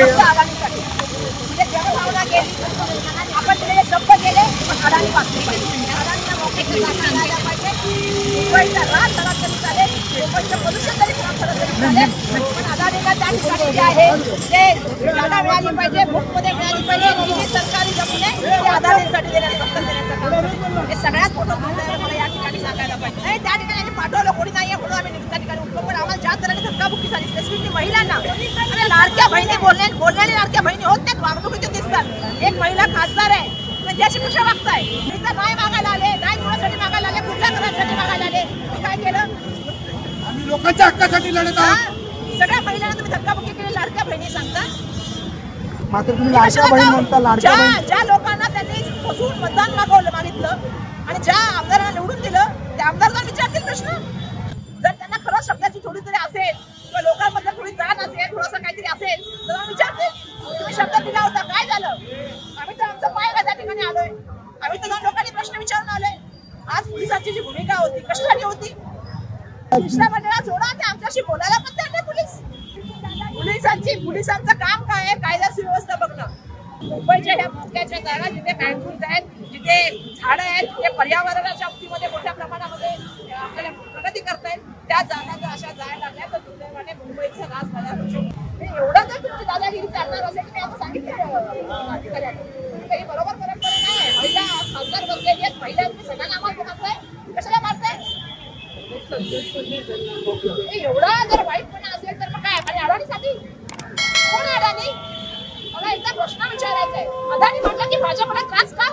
अडाणीसाठी म्हणजे जनभावना गेली, आपण दिलेले शब्द गेले, पण अडाणी वाचले पाहिजे, अडाणीला मोठे मिळायला पाहिजे. मुंबईचा राज सगळा तरी चालेल, मुंबईचं प्रदूषण तरी सगळं तरी चालेल, पण अडाणीला त्या ठिकाणी जे आहे ते जागा मिळाली पाहिजे, मुफ्तमध्ये मिळाली पाहिजे. ही सरकारी जमिनी ते अडाणीसाठी देण्याचं काम हे सगळ्यात मोठं मुद्दा मला या ठिकाणी सांगायला पाहिजे. नाही त्या ठिकाणी पाठवलं कोणी नाहीये म्हणून आम्ही त्या ठिकाणी उठलो, पण आम्हाला ज्या तऱ्हेने धक्काबुक्की झाली स्पेसिफिकली महिलांना आणि लाडक्या बहिणी बोलण्याने लाडक्या बहिणी होत त्यात वागणुकीचे दिसतात. एक महिला खासदार आहे पण त्याची कशा वागताय? इथं नाही मागायला आले, नाही कोणासाठी मागायला आले, कुठल्या घरासाठी मागायला आले, मी काय केलं? आम्ही लोकांच्या हक्कासाठी लढत आहोत. सगळ्या महिलांना तुम्ही धक्काबुक्की केली, लाडक्या बहिणी सांगता. मात्र तुम्ही लाडक्या बहीण म्हणता, लाडक्या बहीण ज्या लोकांना त्यांनी फसवून मतदान मागितलं आणि ज्या आमदारांना निवडून दिलं त्या आमदारांना विचारतील प्रश्न. जर त्यांना खरंच शब्दाची थोडी तरी असेल किंवा लोकांबद्दल थोडी जाण असेल, थोडंसं काहीतरी असेल तर विचारतील तुम्ही शब्द दिला होता, काय झालं? आम्ही तर आमचं पाय त्या ठिकाणी आलोय, आम्ही तर जाऊन लोकांनी प्रश्न विचारून आलोय. आज पोलिसांची जी भूमिका होती कशासाठी होती? दुसऱ्या मंडळात जोडा, ते आमच्याशी बोलायला पण तयार नाही पोलीस. पोलिसांचं काम काय आहे? कायदा सुव्यवस्था बघणं. मुंबईच्या ह्या मोठ्याच्या जागा जिथे बँकुज आहेत, जिथे झाडं आहेत, जिथे पर्यावरणाच्या बाबतीमध्ये मोठ्या प्रमाणामध्ये आपल्याला प्रगती करतायत, त्या जागा जर अशा जायला लागल्या तर दुर्दैवाने मुंबईचा राज झाला होतो. एवढं जर तुमची दादागिरी चालणार असेल की मी आता सांगितलं अधिकाऱ्यांना ही बरोबर परंपरा नाही. महिला खासदार बसलेली आहेत, महिला तुम्ही सगळ्यांना आम्हाला मारताय, कशाला मारताय? एवढा जर वाईटपणा असेल तर मग काय? आणि अडाणीसाठी कोण अडाणी? मला एकदा प्रश्न विचारायचा आहे. अदानी म्हटलं की भाजपला त्रास का